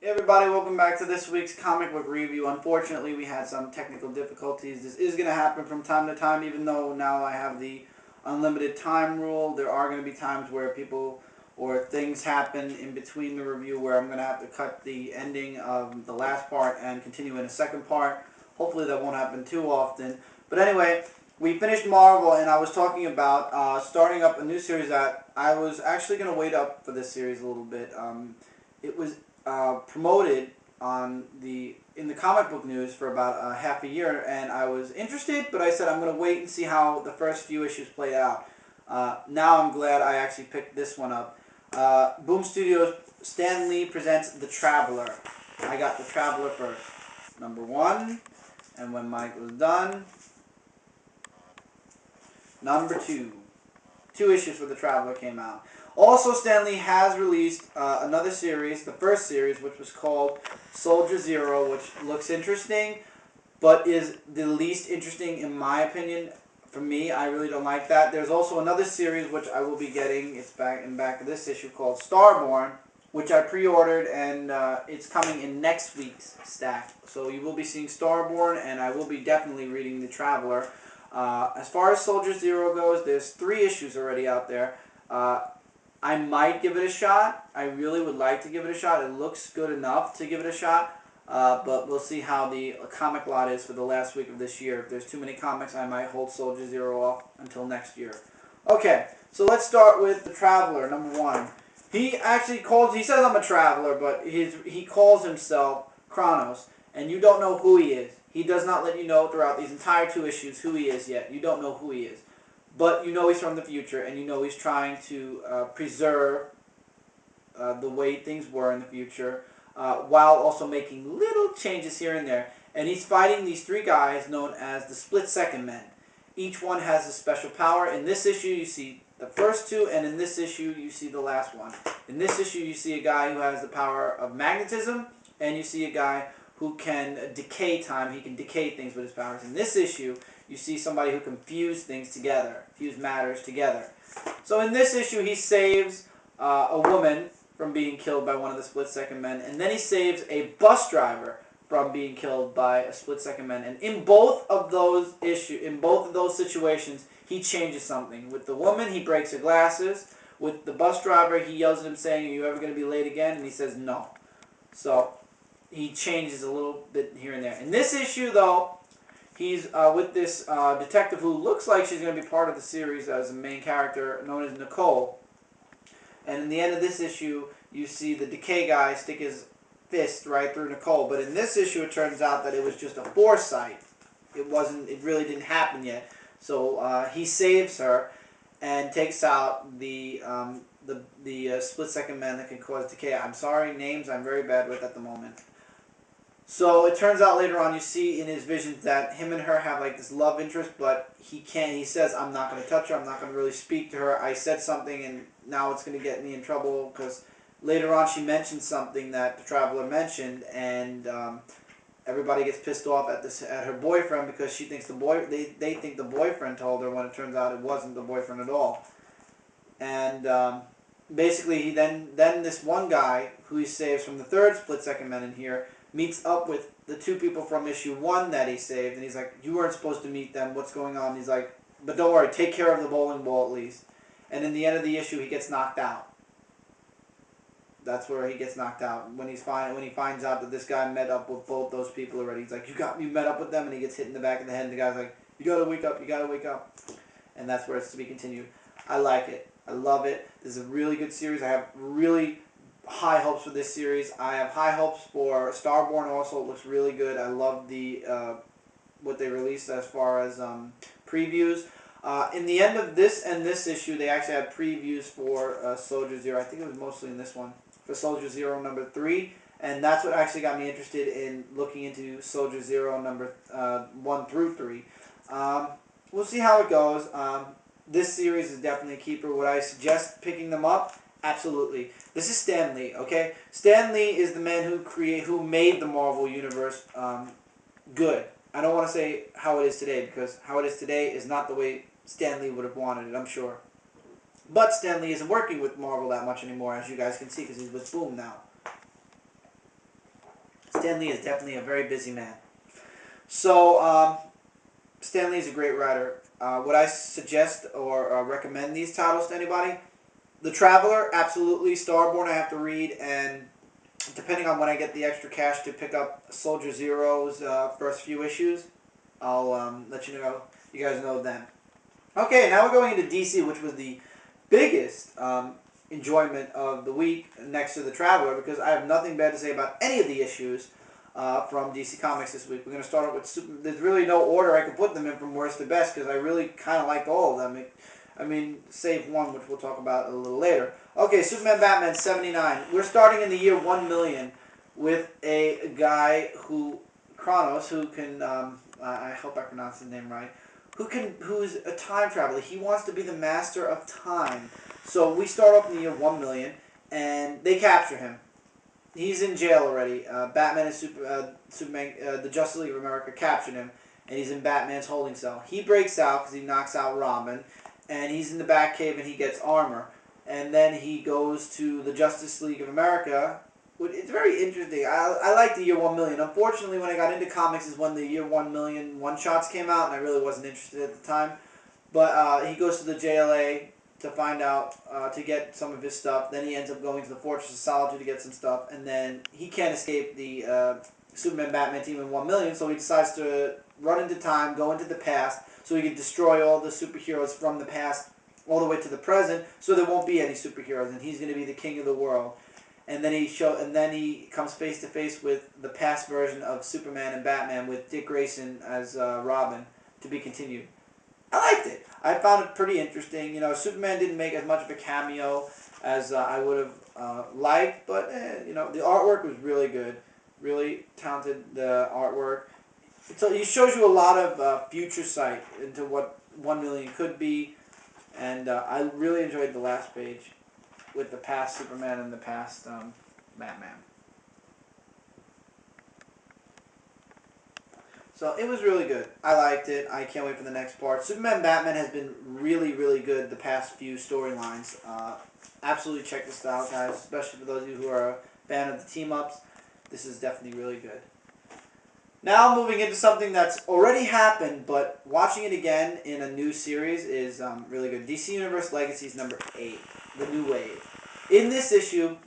Hey everybody, welcome back to this week's comic book review. Unfortunately, we had some technical difficulties. This is going to happen from time to time, even though now I have the unlimited time rule. There are going to be times where people or things happen in between the review where I'm going to have to cut the ending of the last part and continue in a second part. Hopefully that won't happen too often. But anyway, we finished Marvel, and I was talking about starting up a new series that I was actually going to wait up for this series a little bit. It was promoted on in the comic book news for about half a year, and I was interested, but I said I'm going to wait and see how the first few issues played out. Now I'm glad I actually picked this one up. Boom Studios Stan Lee presents The Traveler. I got The Traveler first, number one, and when Mike was done, number two. Two issues for The Traveler came out. Also, Stan Lee has released another series, the first series, which was called Soldier Zero, which looks interesting, but is the least interesting in my opinion. For me, I really don't like that. There's also another series which I will be getting. It's back of this issue called Starborn, which I pre-ordered, and it's coming in next week's stack. So you will be seeing Starborn, and I will be definitely reading The Traveler. As far as Soldier Zero goes, there's 3 issues already out there. I might give it a shot. I really would like to give it a shot. It looks good enough to give it a shot. But we'll see how the comic lot is for the last week of this year. If there's too many comics, I might hold Soldier Zero off until next year. Okay, so let's start with The Traveler, number 1. He says I'm a traveler, but he calls himself Kronos, and you don't know who he is. He does not let you know throughout these entire 2 issues who he is yet. You don't know who he is. But you know he's from the future, and you know he's trying to preserve the way things were in the future, while also making little changes here and there. And he's fighting these 3 guys known as the Split-Second Men. Each one has a special power. In this issue, you see the first 2, and in this issue, you see the last one. In this issue, you see a guy who has the power of magnetism, and you see a guy who can decay time. He can decay things with his powers. In this issue, you see somebody who can fuse things together, fuse matters together. So in this issue, he saves a woman from being killed by one of the Split-Second Men, and then he saves a bus driver from being killed by a Split-Second Man. And in both of those situations, he changes something. With the woman, he breaks her glasses. With the bus driver, he yells at him saying, "Are you ever going to be late again?" And he says, "No." So he changes a little bit here and there. In this issue, though, he's with this detective who looks like she's going to be part of the series as a main character, known as Nicole. And in the end of this issue, you see the decay guy stick his fist right through Nicole. But in this issue, it turns out that it was just a foresight. It really didn't happen yet. So he saves her and takes out the Split-Second Man that can cause decay. I'm sorry, names I'm very bad with at the moment. So it turns out later on, you see in his visions that him and her have like this love interest, but he can't. He says, "I'm not going to touch her. I'm not going to really speak to her. I said something, and now it's going to get me in trouble," because later on she mentions something that the Traveler mentioned, and everybody gets pissed off at her boyfriend because she thinks they think the boyfriend told her, when it turns out it wasn't the boyfriend at all. And basically, he then this one guy who he saves from the 3rd Split-Second Man in here meets up with the 2 people from issue 1 that he saved, and he's like, "You weren't supposed to meet them. What's going on?" And he's like, "But don't worry, take care of the bowling ball at least." And in the end of the issue, he gets knocked out. That's where he gets knocked out when he finds out that this guy met up with both those people already. He's like, "You met up with them," and he gets hit in the back of the head. And the guy's like, "You gotta wake up. You gotta wake up." And that's where it's to be continued. I like it. I love it. This is a really good series. I have really high hopes for this series. I have high hopes for Starborn also. It looks really good. I love the what they released as far as previews. In the end of this and this issue, they actually had previews for Soldier Zero. I think it was mostly in this one. For Soldier Zero number 3. And that's what actually got me interested in looking into Soldier Zero number 1 through 3. We'll see how it goes. This series is definitely a keeper. Would I suggest picking them up? Absolutely. This is Stan Lee, okay? Stan Lee is the man who made the Marvel Universe good. I don't want to say how it is today, because how it is today is not the way Stan Lee would have wanted it, I'm sure. But Stan Lee isn't working with Marvel that much anymore, as you guys can see, because he's with Boom now. Stan Lee is definitely a very busy man. So, Stan Lee is a great writer. Would I suggest or recommend these titles to anybody? The Traveler, absolutely. Starborn, I have to read, and depending on when I get the extra cash to pick up Soldier Zero's first few issues, I'll let you know. You guys know then. Okay, now we're going into DC, which was the biggest enjoyment of the week next to The Traveler, because I have nothing bad to say about any of the issues from DC Comics this week. We're going to start off with There's really no order I can put them in from worst to best, because I really kind of liked all of them. Save one, which we'll talk about a little later. Okay, Superman Batman 79. We're starting in the year 1 million with a guy Kronos, who can, I hope I pronounce his name right, who's a time traveler. He wants to be the master of time. So we start off in the year 1 million, and they capture him. He's in jail already. Batman and Superman, the Justice League of America captured him, and he's in Batman's holding cell. He breaks out because he knocks out Robin, and he's in the Batcave and he gets armor. And then he goes to the Justice League of America. It's very interesting. I like the year 1 million. Unfortunately, when I got into comics is when the year 1 million one-shots came out, and I really wasn't interested at the time. But he goes to the JLA to find out, to get some of his stuff. Then he ends up going to the Fortress of Solitude to get some stuff. And then he can't escape the Superman-Batman team in 1 million, so he decides to run into time, go into the past, so he can destroy all the superheroes from the past all the way to the present, so there won't be any superheroes, and he's going to be the king of the world. And then he comes face to face with the past version of Superman and Batman with Dick Grayson as Robin, to be continued. I liked it. I found it pretty interesting. You know, Superman didn't make as much of a cameo as I would have liked, but you know, the artwork was really good, really talented. The artwork. So it shows you a lot of future sight into what 1 million could be, and I really enjoyed the last page with the past Superman and the past Batman. So it was really good. I liked it. I can't wait for the next part. Superman Batman has been really, really good the past few storylines. Absolutely check this out, guys, especially for those of you who are a fan of the team-ups. This is definitely really good. Now moving into something that's already happened, but watching it again in a new series is really good. DC Universe Legacies number 8, The New Wave. In this issue,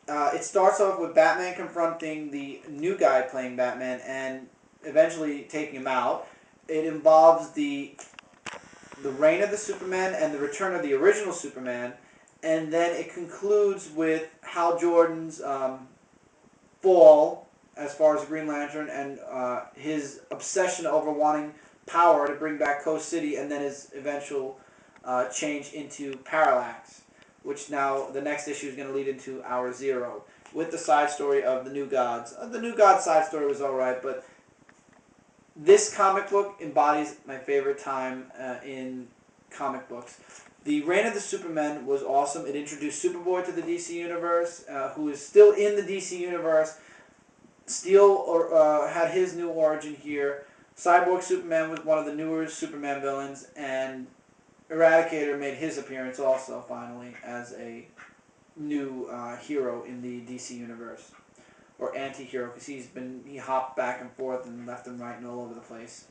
it starts off with Batman confronting the new guy playing Batman and eventually taking him out. It involves the reign of the Superman and the return of the original Superman, and then it concludes with Hal Jordan's fall as far as the Green Lantern and his obsession over wanting power to bring back Coast City, and then his eventual change into Parallax, which now the next issue is going to lead into Hour Zero with the side story of the New Gods. The New Gods side story was alright, but this comic book embodies my favorite time in comic books. The Reign of the Supermen was awesome. It introduced Superboy to the DC Universe, who is still in the DC Universe. Steel had his new origin here. Cyborg Superman was one of the newer Superman villains, and Eradicator made his appearance also, finally, as a new hero in the DC Universe. Or anti-hero, because he hopped back and forth and left and right and all over the place.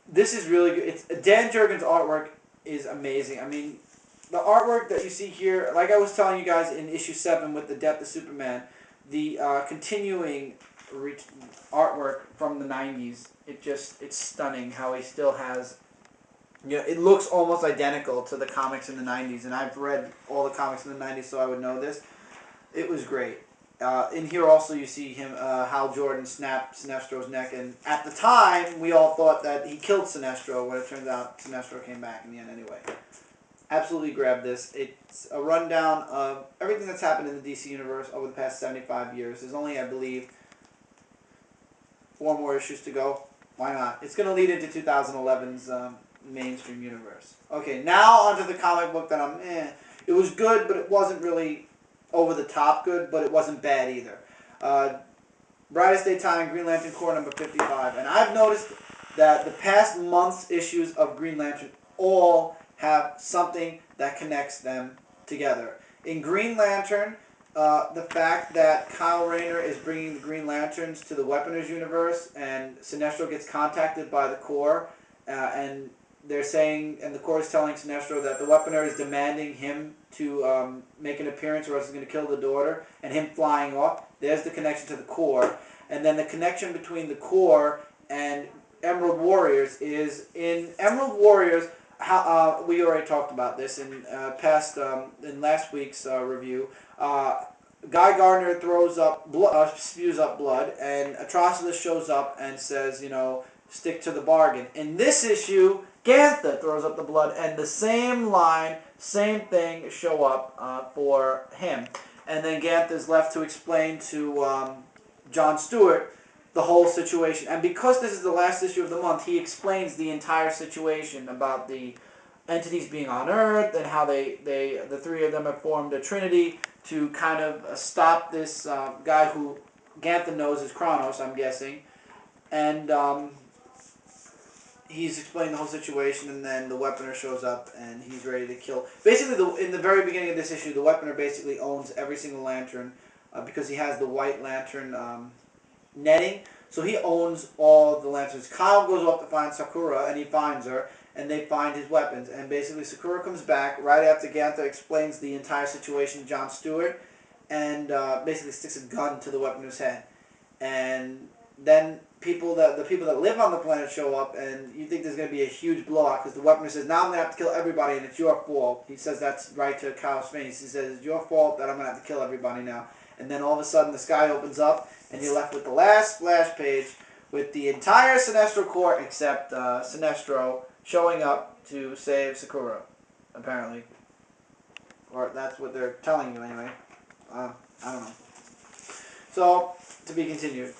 This is really good. Dan Jurgens' artwork is amazing. I mean, the artwork that you see here, like I was telling you guys in issue 7 with the Death of Superman, the continuing artwork from the 90s, it's stunning how he still has, you know, it looks almost identical to the comics in the 90s, and I've read all the comics in the 90s, so I would know this. It was great. In here also you see him, Hal Jordan snap Sinestro's neck, and at the time we all thought that he killed Sinestro, when it turns out Sinestro came back in the end anyway. Absolutely grab this. It's a rundown of everything that's happened in the DC Universe over the past 75 years. There's only, I believe, 4 more issues to go. Why not? It's going to lead into 2011's mainstream universe. Okay, now onto the comic book that it was good, but it wasn't really over the top good, but it wasn't bad either. Brightest Daytime, Green Lantern Corps number 55. And I've noticed that the past month's issues of Green Lantern all have something that connects them together. In Green Lantern, the fact that Kyle Rayner is bringing the Green Lanterns to the Weaponers universe, and Sinestro gets contacted by the Corps, and they're saying, and the Corps is telling Sinestro that the Weaponer is demanding him to make an appearance, or else he's going to kill the daughter, and him flying off. There's the connection to the Corps, and then the connection between the Corps and Emerald Warriors is in Emerald Warriors. How we already talked about this in in last week's review. Guy Gardner throws up spews up blood, and Atrocitus shows up and says, you know, stick to the bargain. In this issue, Gantha throws up the blood, and the same line, same thing show up for him. And then Gantha is left to explain to John Stewart the whole situation. And because this is the last issue of the month, he explains the entire situation about the entities being on Earth and how the three of them have formed a trinity to kind of stop this guy who Gantha knows is Kronos, I'm guessing. And he's explained the whole situation, and then the Weaponer shows up and he's ready to kill. Basically, in the very beginning of this issue, the Weaponer basically owns every single lantern because he has the white lantern netting. So he owns all the lanterns. Kyle goes off to find Sakura, and he finds her, and they find his weapons. And basically Sakura comes back right after Gantha explains the entire situation to John Stewart, and basically sticks a gun to the Weaponer's head. And then the people that live on the planet show up, and you think there's going to be a huge blowout, because the Weaponer says, now I'm going to have to kill everybody, and it's your fault. He says that's right to Kyle's face. He says, it's your fault that I'm going to have to kill everybody now. And then all of a sudden the sky opens up, and you're left with the last splash page with the entire Sinestro Corps except Sinestro showing up to save Sakura, apparently. Or that's what they're telling you anyway. I don't know. So, to be continued.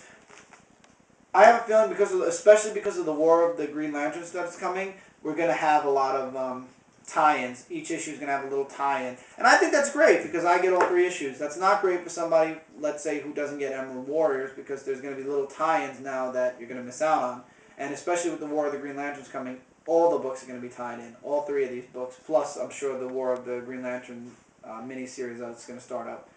I have a feeling, especially because of the War of the Green Lanterns that's coming, we're going to have a lot of tie-ins. Each issue is going to have a little tie-in. And I think that's great, because I get all 3 issues. That's not great for somebody, let's say, who doesn't get Emerald Warriors, because there's going to be little tie-ins now that you're going to miss out on. And especially with the War of the Green Lanterns coming, all the books are going to be tied in. All 3 of these books, plus I'm sure the War of the Green Lantern mini-series that's going to start up.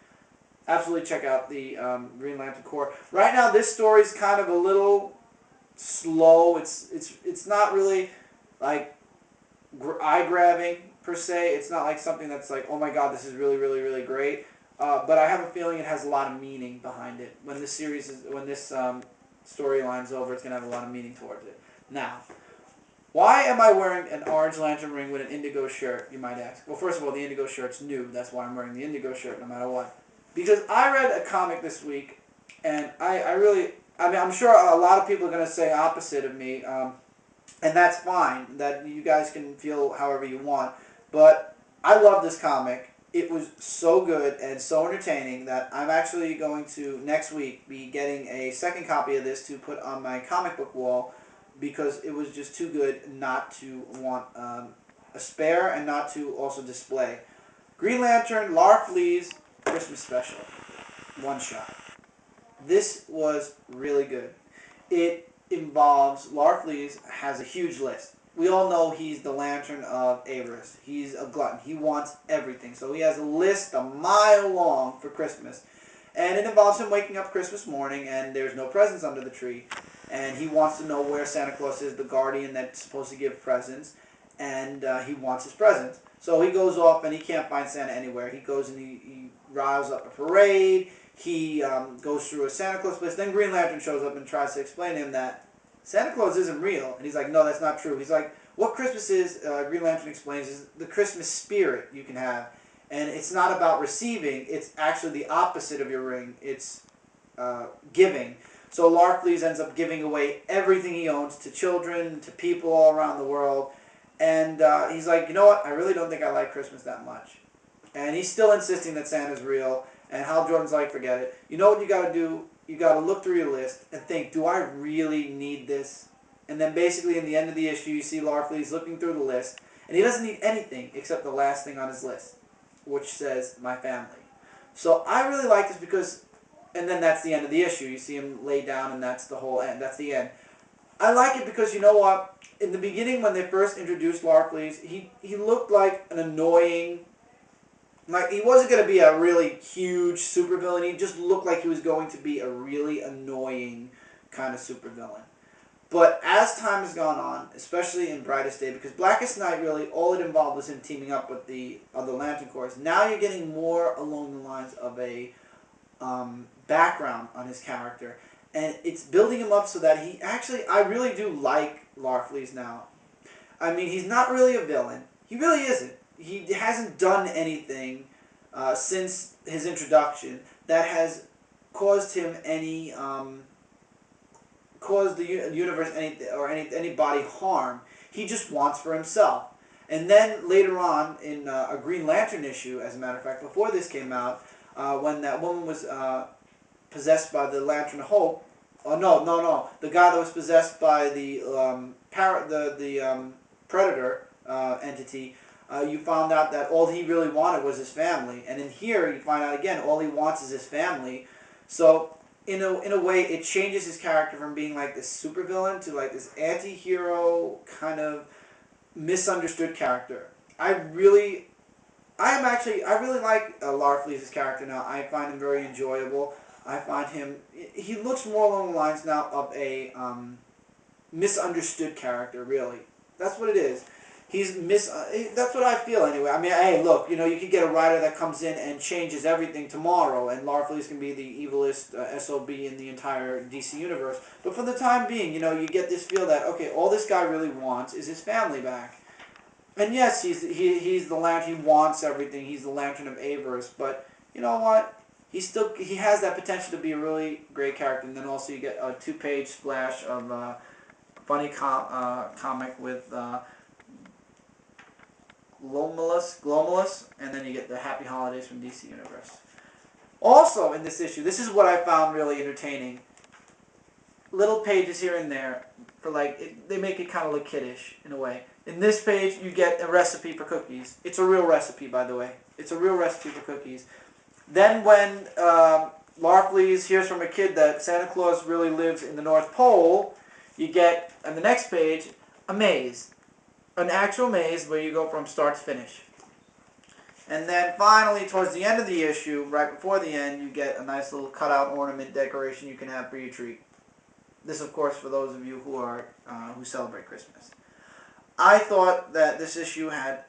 Absolutely check out the Green Lantern Corps. Right now, this story is kind of a little slow. It's not really like eye-grabbing per se. It's not like something that's like, oh my god, this is really, really, really great. But I have a feeling it has a lot of meaning behind it. When this storyline's over, it's gonna have a lot of meaning towards it. Now, why am I wearing an orange lantern ring with an indigo shirt? You might ask. Well, first of all, the indigo shirt's new. That's why I'm wearing the indigo shirt, no matter what. Because I read a comic this week, and I mean, I'm sure a lot of people are going to say opposite of me, and that's fine. That you guys can feel however you want. But I love this comic. It was so good and so entertaining that I'm actually going to, next week, be getting a second copy of this to put on my comic book wall, because it was just too good not to want a spare and not to also display. Green Lantern, Larfleeze, Christmas special. One shot. This was really good. It involves, Larfleeze has a huge list. We all know he's the Lantern of Avarice. He's a glutton. He wants everything. So he has a list a mile long for Christmas. And it involves him waking up Christmas morning and there's no presents under the tree. And he wants to know where Santa Claus is, the guardian that's supposed to give presents. And he wants his presents. So he goes off and he can't find Santa anywhere. He goes and he riles up a parade. He goes through a Santa Claus place. Then Green Lantern shows up and tries to explain to him that Santa Claus isn't real. And he's like, no, that's not true. He's like, what Christmas is, Green Lantern explains, is the Christmas spirit you can have. And it's not about receiving. It's actually the opposite of your ring. It's giving. So Larfleeze ends up giving away everything he owns to children, to people all around the world. And he's like, you know what? I really don't think I like Christmas that much. And he's still insisting that Santa's real. And Hal Jordan's like, forget it. You know what you got to do? You got to look through your list and think, do I really need this? And then basically in the end of the issue, you see Larfleeze looking through the list. And he doesn't need anything except the last thing on his list, which says, my family. So I really like this because, and then that's the end of the issue. You see him lay down and that's the whole end. That's the end. I like it because, you know what? In the beginning when they first introduced Larfleeze, he looked like an annoying Like, he wasn't going to be a really huge supervillain. He just looked like he was going to be a really annoying kind of supervillain. But as time has gone on, especially in Brightest Day, because Blackest Night really, all it involved was him teaming up with the other Lantern Corps. Now you're getting more along the lines of a background on his character. And it's building him up so that he actually, I really do like Larfleeze now. I mean, he's not really a villain. He really isn't. He hasn't done anything since his introduction that has caused him any caused the universe anybody harm. He just wants for himself. And then later on in a Green Lantern issue, as a matter of fact, before this came out, when that woman was possessed by the Lantern of Hope. Oh no, the guy that was possessed by the Predator entity. You found out that all he really wanted was his family, and in here you find out again all he wants is his family. So in a way, it changes his character from being like this supervillain to like this anti-hero kind of misunderstood character. I really like Larfleeze's character now. I find him very enjoyable. I find him, he looks more along the lines now of a misunderstood character, really. That's what it is. That's what I feel anyway. I mean, hey, look, you could get a writer that comes in and changes everything tomorrow, and Larfleeze can be the evilest SOB in the entire DC universe. But for the time being, you get this feel that, okay, all this guy really wants is his family back. And yes, he's the Lantern. He wants everything. He's the Lantern of Avers. But you know what? He has that potential to be a really great character. And then also you get a 2-page splash of funny comic with Glomalus, and then you get the Happy Holidays from DC Universe. Also in this issue, this is what I found really entertaining. Little pages here and there for they make it kind of look kiddish in a way. In this page, you get a recipe for cookies. It's a real recipe, by the way. It's a real recipe for cookies. Then when Larfleeze hears from a kid that Santa Claus really lives in the North Pole, you get, on the next page, a maze. An actual maze where you go from start to finish. And then finally, towards the end of the issue, right before the end, you get a nice little cutout ornament decoration you can have for your tree. This, of course, for those of you who celebrate Christmas. I thought that this issue had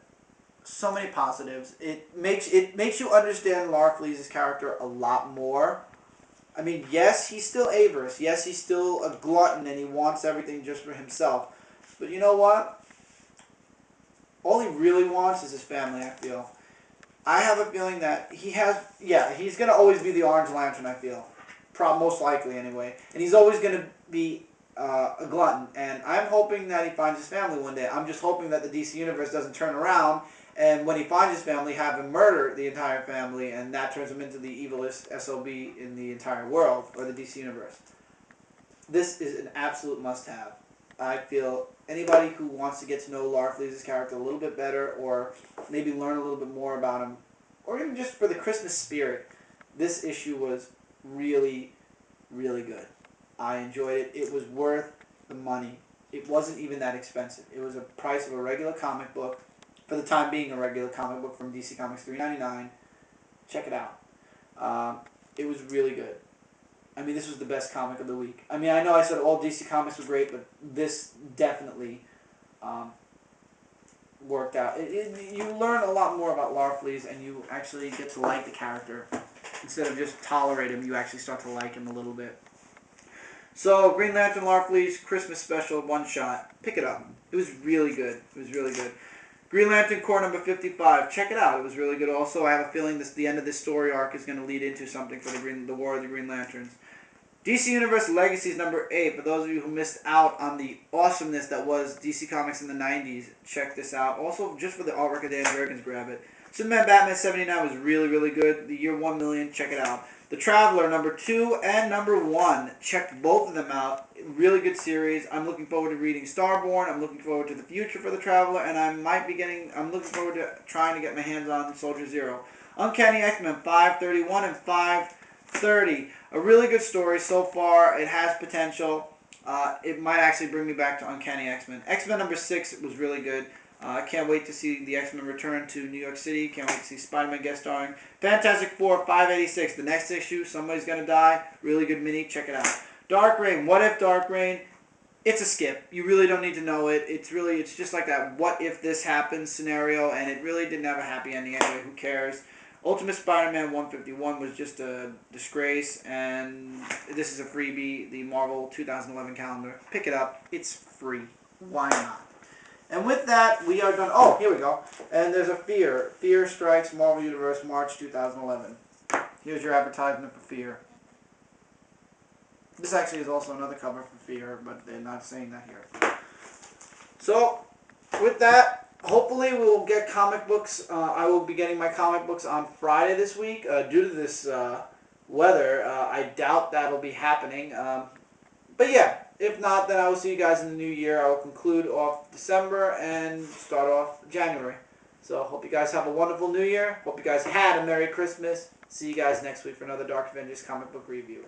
so many positives. It makes you understand Larfleeze's character a lot more. I mean, yes, he's still avarice. Yes, he's still a glutton, and he wants everything just for himself. But you know what? All he really wants is his family, I feel. I have a feeling that he's going to always be the Orange Lantern, I feel. Most likely, anyway. And he's always going to be a glutton. And I'm hoping that he finds his family one day. I'm just hoping that the DC Universe doesn't turn around, and when he finds his family, have him murder the entire family, and that turns him into the evilest SOB in the entire world, or the DC Universe. This is an absolute must-have. I feel anybody who wants to get to know Larfleeze's character a little bit better, or maybe learn a little bit more about him, or even just for the Christmas spirit, this issue was really, really good. I enjoyed it. It was worth the money. It wasn't even that expensive. It was a price of a regular comic book, for the time being a regular comic book from DC Comics, $3.99. Check it out. It was really good. I mean, this was the best comic of the week. I mean, I know I said all DC Comics were great, but this definitely worked out. You learn a lot more about Larfleeze, and you actually get to like the character. Instead of just tolerate him, you actually start to like him a little bit. So, Green Lantern Larfleeze Christmas Special one-shot. Pick it up. It was really good. It was really good. Green Lantern Corps number 55. Check it out. It was really good also. I have a feeling the end of this story arc is going to lead into something for the War of the Green Lanterns. DC Universe Legacies number 8. For those of you who missed out on the awesomeness that was DC Comics in the 90s, check this out. Also, just for the artwork of Dan Jurgens, grab it. Superman Batman 79 was really, really good. The Year 1 Million, check it out. The Traveler number 2 and number 1. Check both of them out. Really good series. I'm looking forward to reading Starborn. I'm looking forward to the future for the Traveler, and I'm looking forward to trying to get my hands on Soldier Zero. Uncanny X-Men 531 and 530. A really good story so far. It has potential. It might actually bring me back to Uncanny X-Men. X-Men number 6 was really good. I can't wait to see the X-Men return to New York City. Can't wait to see Spider-Man guest starring. Fantastic Four 586. The next issue, somebody's gonna die. Really good mini. Check it out. Dark Reign. What if Dark Reign? It's a skip. You really don't need to know it. It's just like that what if this happens scenario, and it really didn't have a happy ending anyway. Who cares? Ultimate Spider-Man 151 was just a disgrace, and this is a freebie, the Marvel 2011 calendar. Pick it up. It's free. Why not? And with that, we are done. Oh, here we go. And there's a Fear. Fear Strikes Marvel Universe, March 2011. Here's your advertisement for Fear. This actually is also another cover for Fear, but they're not saying that here. So, with that, hopefully we will get comic books. I will be getting my comic books on Friday this week. Due to this weather, I doubt that'll be happening. But yeah, if not, then I will see you guys in the new year. I will conclude off December and start off January. So, hope you guys have a wonderful new year. Hope you guys had a Merry Christmas. See you guys next week for another Dark Avengers comic book review.